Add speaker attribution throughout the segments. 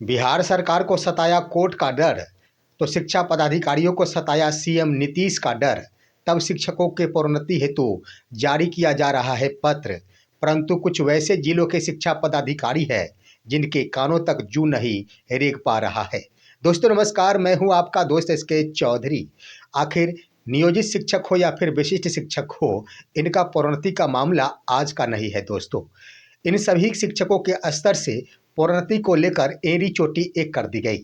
Speaker 1: बिहार सरकार को सताया कोर्ट का डर, तो शिक्षा पदाधिकारियों को सताया सीएम नीतीश का डर। तब शिक्षकों के प्रोन्नति हेतु जारी किया जा रहा है पत्र, परंतु कुछ वैसे जिलों के शिक्षा पदाधिकारी हैं जिनके कानों तक जू नहीं रेंग पा रहा है। दोस्तों नमस्कार, मैं हूं आपका दोस्त एसके चौधरी। आखिर नियोजित शिक्षक हो या फिर विशिष्ट शिक्षक हो, इनका प्रोन्नति का मामला आज का नहीं है दोस्तों। इन सभी शिक्षकों के स्तर से प्रोन्नति को लेकर एड़ी चोटी एक कर दी गई।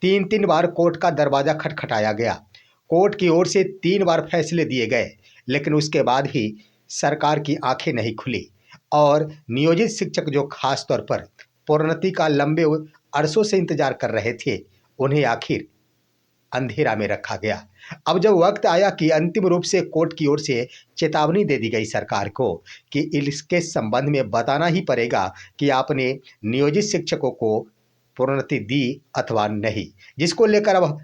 Speaker 1: तीन तीन बार कोर्ट का दरवाजा खटखटाया गया। कोर्ट की ओर से 3 बार फैसले दिए गए, लेकिन उसके बाद भी सरकार की आंखें नहीं खुली और नियोजित शिक्षक जो खास तौर पर प्रोन्नति का लंबे अरसों से इंतजार कर रहे थे, उन्हें आखिर अंधेरा में रखा गया। अब जब वक्त आया कि अंतिम रूप से कोर्ट की ओर से चेतावनी दे दी गई सरकार को कि इसके संबंध में बताना ही पड़ेगा कि आपने नियोजित शिक्षकों को प्रोन्नति दी अथवा नहीं, जिसको लेकर अब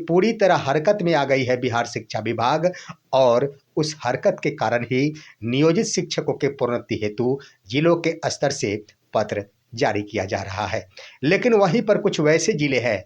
Speaker 1: पूरी तरह हरकत में आ गई है बिहार शिक्षा विभाग। और उस हरकत के कारण ही नियोजित शिक्षकों के प्रोन्नति हेतु जिलों के स्तर से पत्र जारी किया जा रहा है। लेकिन वहीं पर कुछ वैसे जिले हैं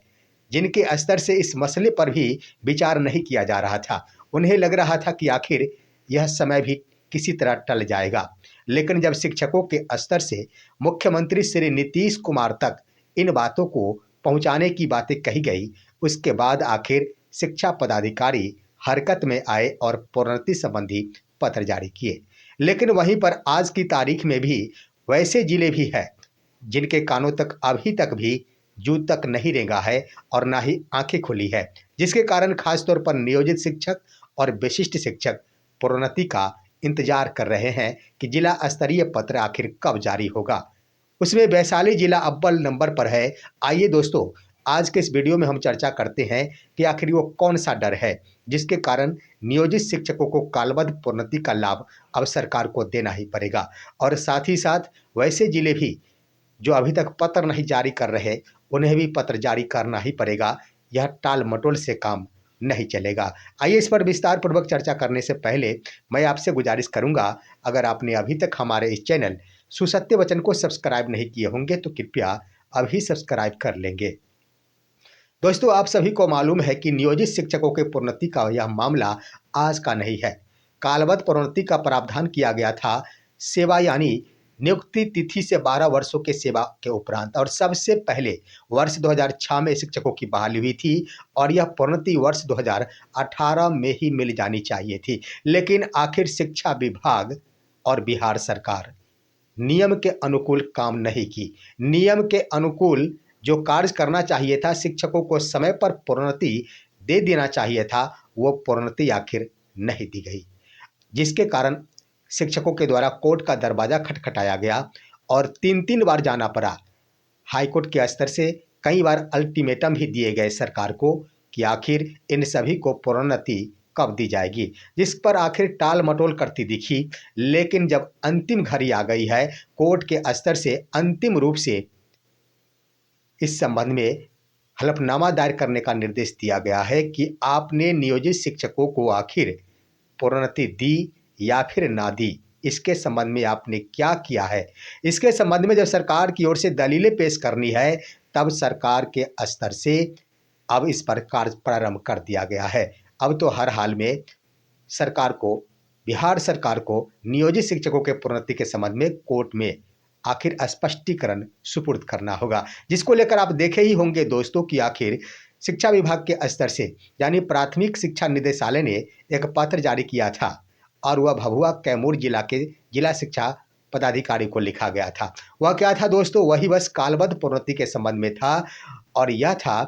Speaker 1: जिनके स्तर से इस मसले पर भी विचार नहीं किया जा रहा था। उन्हें लग रहा था कि आखिर यह समय भी किसी तरह टल जाएगा, लेकिन जब शिक्षकों के स्तर से मुख्यमंत्री श्री नीतीश कुमार तक इन बातों को पहुंचाने की बातें कही गई, उसके बाद आखिर शिक्षा पदाधिकारी हरकत में आए और प्रोन्नति संबंधी पत्र जारी किए। लेकिन वहीं पर आज की तारीख में भी वैसे जिले भी हैं जिनके कानों तक अभी तक भी जू तक नहीं रेंगा है और ना ही आंखें खुली है, जिसके कारण खासतौर पर नियोजित शिक्षक और विशिष्ट शिक्षक प्रोन्नति का इंतजार कर रहे हैं कि जिला स्तरीय पत्र आखिर कब जारी होगा। उसमें वैशाली जिला अव्वल नंबर पर है। आइए दोस्तों, आज के इस वीडियो में हम चर्चा करते हैं कि आखिर वो कौन सा डर है जिसके कारण नियोजित शिक्षकों को कालबद्ध प्रोन्नति का लाभ अब सरकार को देना ही पड़ेगा। और साथ ही साथ वैसे जिले भी जो अभी तक पत्र नहीं जारी कर रहे, उन्हें भी पत्र जारी करना ही पड़ेगा। यह टाल मटोल से काम नहीं चलेगा। आइए इस पर विस्तार पूर्वक चर्चा करने से पहले मैं आपसे गुजारिश करूंगा, अगर आपने अभी तक हमारे इस चैनल सुसत्य वचन को सब्सक्राइब नहीं किए होंगे तो कृपया अभी सब्सक्राइब कर लेंगे। दोस्तों, आप सभी को मालूम है कि नियोजित शिक्षकों के प्रोन्नति का यह मामला आज का नहीं है। कालबद्ध प्रोन्नति का प्रावधान किया गया था सेवा यानी नियुक्ति तिथि से 12 वर्षों के सेवा के उपरांत, और सबसे पहले वर्ष 2006 में शिक्षकों की बहाली हुई थी और यह प्रोन्नति वर्ष 2018 में ही मिल जानी चाहिए थी। लेकिन आखिर शिक्षा विभाग और बिहार सरकार नियम के अनुकूल काम नहीं की। नियम के अनुकूल जो कार्य करना चाहिए था, शिक्षकों को समय पर प्रोन्नति दे देना चाहिए था, वो प्रोन्नति आखिर नहीं दी गई, जिसके कारण शिक्षकों के द्वारा कोर्ट का दरवाजा खटखटाया गया और 3 बार जाना पड़ा। हाईकोर्ट के स्तर से कई बार अल्टीमेटम भी दिए गए सरकार को कि आखिर इन सभी को प्रोन्नति कब दी जाएगी, जिस पर आखिर टाल मटोल करती दिखी। लेकिन जब अंतिम घड़ी आ गई है, कोर्ट के स्तर से अंतिम रूप से इस संबंध में हलफनामा दायर करने का निर्देश दिया गया है कि आपने नियोजित शिक्षकों को आखिर प्रोन्नति दी या फिर ना दी, इसके संबंध में आपने क्या किया है। इसके संबंध में जब सरकार की ओर से दलीलें पेश करनी है, तब सरकार के स्तर से अब इस पर कार्य प्रारंभ कर दिया गया है। अब तो हर हाल में सरकार को, बिहार सरकार को नियोजित शिक्षकों के प्रोन्नति के संबंध में कोर्ट में आखिर स्पष्टीकरण सुपुर्द करना होगा, जिसको लेकर आप देखे ही होंगे दोस्तों कि आखिर शिक्षा विभाग के स्तर से यानी प्राथमिक शिक्षा निदेशालय ने एक पत्र जारी किया था और वह भभुआ कैमूर जिला के जिला शिक्षा पदाधिकारी को लिखा गया था। वह क्या था दोस्तों? वही बस कालबद्ध प्रोन्नति के संबंध में था और यह था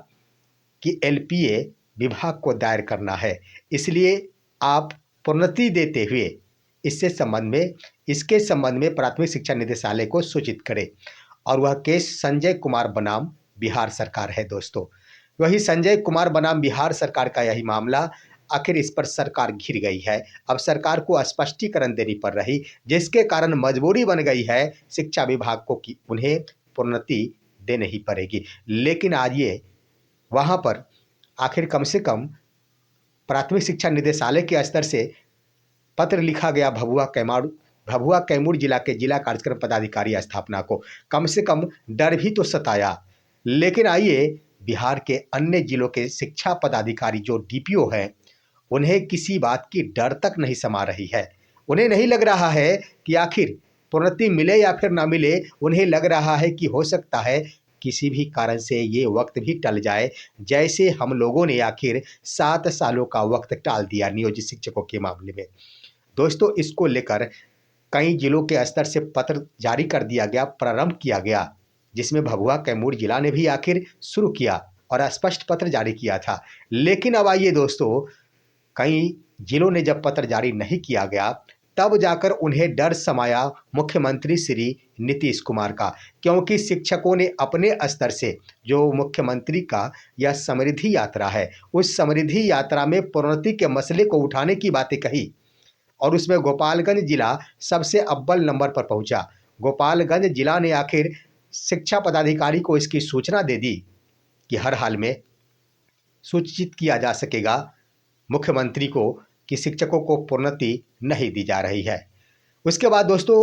Speaker 1: कि एलपीए विभाग को दायर करना है, इसलिए आप प्रोन्नति देते हुए इसके संबंध में प्राथमिक शिक्षा निदेशालय को सूचित करें। और वह केस संजय कुमार बनाम बिहार सरकार है दोस्तों। वही संजय कुमार बनाम बिहार सरकार का यही मामला, आखिर इस पर सरकार घिर गई है। अब सरकार को स्पष्टीकरण देनी पड़ रही, जिसके कारण मजबूरी बन गई है शिक्षा विभाग को कि उन्हें प्रोन्नति देनी ही पड़ेगी। लेकिन आज ये वहाँ पर आखिर कम से कम प्राथमिक शिक्षा निदेशालय के स्तर से पत्र लिखा गया भभुआ कैमूर जिला के जिला कार्यक्रम पदाधिकारी स्थापना को। कम से कम डर भी तो सताया। लेकिन आइए, बिहार के अन्य जिलों के शिक्षा पदाधिकारी जो डीपीओ हैं, उन्हें किसी बात की डर तक नहीं समा रही है। उन्हें नहीं लग रहा है कि आखिर प्रोन्नति मिले या फिर ना मिले, उन्हें लग रहा है कि हो सकता है किसी भी कारण से ये वक्त भी टल जाए, जैसे हम लोगों ने आखिर 7 सालों का वक्त टाल दिया नियोजित शिक्षकों के मामले में। दोस्तों, इसको लेकर कई जिलों के स्तर से पत्र जारी कर दिया गया, प्रारंभ किया गया, जिसमें भभुआ कैमूर जिला ने भी आखिर शुरू किया और स्पष्ट पत्र जारी किया था। लेकिन अब आइए दोस्तों, कई जिलों ने जब पत्र जारी नहीं किया गया, तब जाकर उन्हें डर समाया मुख्यमंत्री श्री नीतीश कुमार का, क्योंकि शिक्षकों ने अपने स्तर से जो मुख्यमंत्री का यह समृद्धि यात्रा है, उस समृद्धि यात्रा में प्रोन्नति के मसले को उठाने की बातें कही और उसमें गोपालगंज जिला सबसे अव्वल नंबर पर पहुंचा। गोपालगंज जिला ने आखिर शिक्षा पदाधिकारी को इसकी सूचना दे दी कि हर हाल में सूचित किया जा सकेगा मुख्यमंत्री को कि शिक्षकों को प्रोन्नति नहीं दी जा रही है। उसके बाद दोस्तों,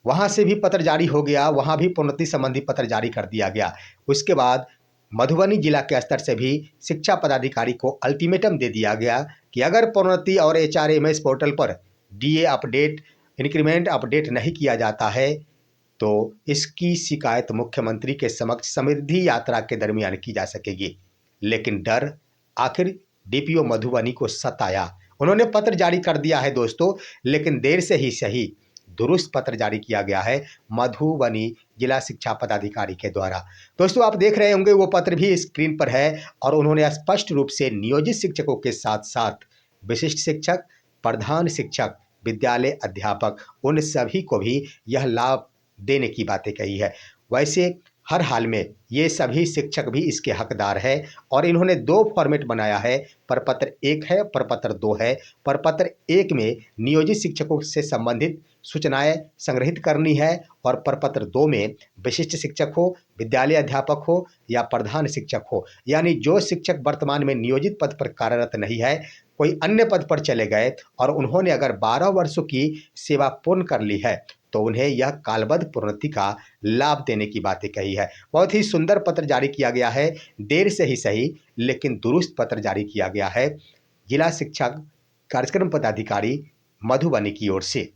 Speaker 1: वहाँ से भी पत्र जारी हो गया, वहाँ भी प्रोन्नति संबंधी पत्र जारी कर दिया गया। उसके बाद मधुबनी जिला के स्तर से भी शिक्षा पदाधिकारी को अल्टीमेटम दे दिया गया कि अगर प्रोन्नति और एचआरएमएस पोर्टल पर डीए अपडेट, इंक्रीमेंट अपडेट नहीं किया जाता है, तो इसकी शिकायत मुख्यमंत्री के समक्ष समृद्धि यात्रा के दरमियान की जा सकेगी। लेकिन डर आखिर डीपीओ मधुबनी को सताया। उन्होंने पत्र जारी कर दिया है दोस्तों, लेकिन देर से ही सही दुरुस्त पत्र जारी किया गया है मधुबनी जिला शिक्षा पदाधिकारी के द्वारा। दोस्तों, आप देख रहे होंगे वो पत्र भी स्क्रीन पर है और उन्होंने स्पष्ट रूप से नियोजित शिक्षकों के साथ साथ विशिष्ट शिक्षक, प्रधान शिक्षक, विद्यालय अध्यापक, उन सभी को भी यह लाभ देने की बातें कही है। वैसे हर हाल में ये सभी शिक्षक भी इसके हकदार है और इन्होंने 2 फॉर्मेट बनाया है, प्रपत्र 1 है, प्रपत्र 2 है। प्रपत्र 1 में नियोजित शिक्षकों से संबंधित सूचनाएं संग्रहित करनी है और प्रपत्र 2 में विशिष्ट शिक्षक हो, विद्यालय अध्यापक हो या प्रधान शिक्षक हो, यानी जो शिक्षक वर्तमान में नियोजित पद पर कार्यरत नहीं है, कोई अन्य पद पर चले गए और उन्होंने अगर 12 वर्षों की सेवा पूर्ण कर ली है, तो उन्हें यह कालबद्ध प्रोन्नति का लाभ देने की बातें कही है। बहुत ही सुंदर पत्र जारी किया गया है, देर से ही सही लेकिन दुरुस्त पत्र जारी किया गया है जिला शिक्षा कार्यक्रम पदाधिकारी मधुबनी की ओर से।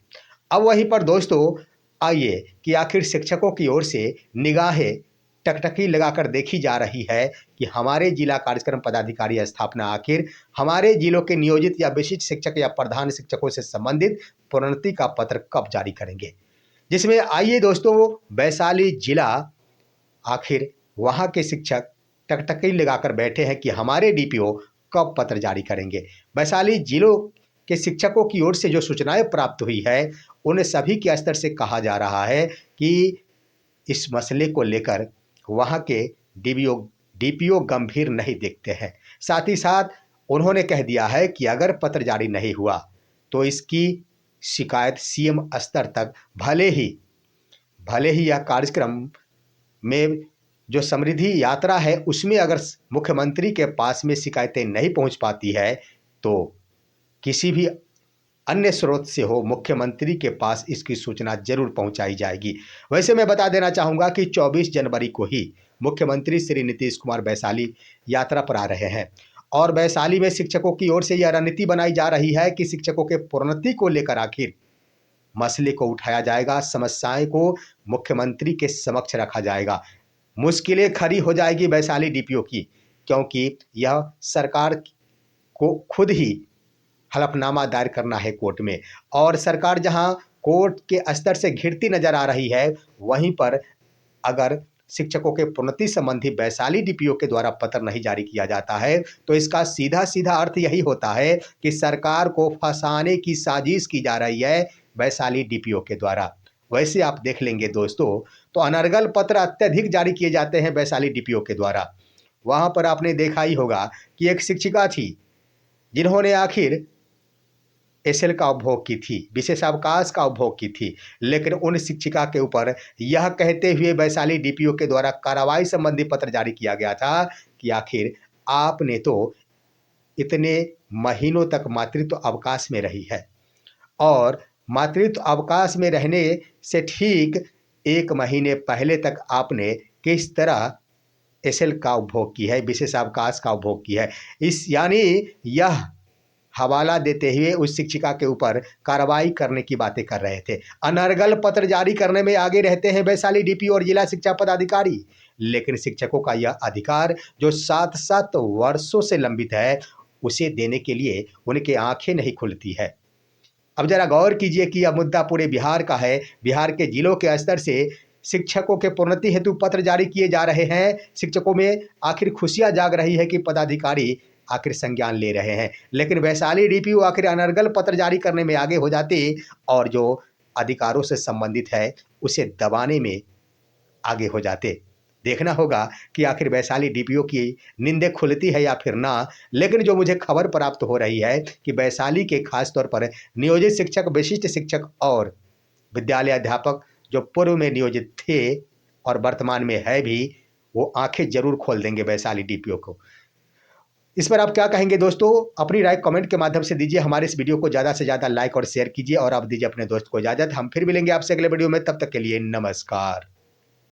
Speaker 1: अब वहीं पर दोस्तों, आइए कि आखिर शिक्षकों की ओर से निगाहें टकटकी लगाकर देखी जा रही है कि हमारे जिला कार्यक्रम पदाधिकारी स्थापना आखिर हमारे जिलों के नियोजित या विशिष्ट शिक्षक या प्रधान शिक्षकों से संबंधित प्रोन्नति का पत्र कब जारी करेंगे। जिसमें आइए दोस्तों, वैशाली जिला, आखिर वहाँ के शिक्षक टकटकी लगाकर बैठे हैं कि हमारे डीपीओ कब पत्र जारी करेंगे। वैशाली जिलों के शिक्षकों की ओर से जो सूचनाएं प्राप्त हुई है, उन सभी के स्तर से कहा जा रहा है कि इस मसले को लेकर वहाँ के डीपीओ गंभीर नहीं देखते हैं। साथ ही साथ उन्होंने कह दिया है कि अगर पत्र जारी नहीं हुआ तो इसकी शिकायत सीएम स्तर तक, भले ही यह कार्यक्रम में जो समृद्धि यात्रा है उसमें अगर मुख्यमंत्री के पास में शिकायतें नहीं पहुंच पाती है, तो किसी भी अन्य स्रोत से हो, मुख्यमंत्री के पास इसकी सूचना जरूर पहुंचाई जाएगी। वैसे मैं बता देना चाहूँगा कि 24 जनवरी को ही मुख्यमंत्री श्री नीतीश कुमार वैशाली यात्रा पर आ रहे हैं और वैशाली में शिक्षकों की ओर से यह रणनीति बनाई जा रही है कि शिक्षकों के प्रोन्नति को लेकर आखिर मसले को उठाया जाएगा, समस्याएं को मुख्यमंत्री के समक्ष रखा जाएगा। मुश्किलें खड़ी हो जाएगी वैशाली डीपीओ की, क्योंकि यह सरकार को खुद ही हलफनामा दायर करना है कोर्ट में और सरकार जहां कोर्ट के स्तर से घिरती नजर आ रही है, वहीं पर अगर शिक्षकों के प्रोन्नति संबंधी वैशाली डीपीओ के द्वारा पत्र नहीं जारी किया जाता है, तो इसका सीधा सीधा अर्थ यही होता है कि सरकार को फंसाने की साजिश की जा रही है वैशाली डीपीओ के द्वारा। वैसे आप देख लेंगे दोस्तों, तो अनर्गल पत्र अत्यधिक जारी किए जाते हैं वैशाली डीपीओ के द्वारा। वहां पर आपने देखा ही होगा कि एक शिक्षिका थी जिन्होंने आखिर एसएल का उपभोग की थी, विशेषावकाश का उपभोग की थी, लेकिन उन शिक्षिका के ऊपर यह कहते हुए वैशाली डीपीओ के द्वारा कार्रवाई संबंधी पत्र जारी किया गया था कि आखिर आपने तो इतने महीनों तक मातृत्व अवकाश में रही है और मातृत्व अवकाश में रहने से ठीक 1 महीने पहले तक आपने किस तरह एसएल का उपभोग की है, विशेषावकाश का उपभोग की है। इस यानी यह हवाला देते हुए उस शिक्षिका के ऊपर कार्रवाई करने की बातें कर रहे थे। अनर्गल पत्र जारी करने में आगे रहते हैं वैशाली डीपीओ और जिला शिक्षा पदाधिकारी, लेकिन शिक्षकों का यह अधिकार जो 7-7 वर्षों से लंबित है, उसे देने के लिए उनकी आंखें नहीं खुलती है। अब जरा गौर कीजिए कि यह मुद्दा पूरे बिहार का है। बिहार के जिलों के स्तर से शिक्षकों के प्रोन्नति हेतु पत्र जारी किए जा रहे हैं। शिक्षकों में आखिर खुशियां जाग रही है कि पदाधिकारी आखिर संज्ञान ले रहे हैं, लेकिन वैशाली डीपीओ आखिर अनर्गल पत्र जारी करने में आगे हो जाते और जो अधिकारों से संबंधित है उसे दबाने में आगे हो जाते। देखना होगा कि आखिर वैशाली डीपीओ की नींदें खुलती है या फिर ना। लेकिन जो मुझे खबर प्राप्त हो रही है कि वैशाली के खास तौर पर नियोजित शिक्षक, विशिष्ट शिक्षक और विद्यालय अध्यापक जो पूर्व में नियोजित थे और वर्तमान में है भी, वो आंखें जरूर खोल देंगे वैशाली डीपीओ को। इस पर आप क्या कहेंगे दोस्तों? अपनी राय कमेंट के माध्यम से दीजिए। हमारे इस वीडियो को ज़्यादा से ज़्यादा लाइक और शेयर कीजिए और आप दीजिए अपने दोस्त को इजाज़त। हम फिर मिलेंगे आपसे अगले वीडियो में, तब तक के लिए नमस्कार।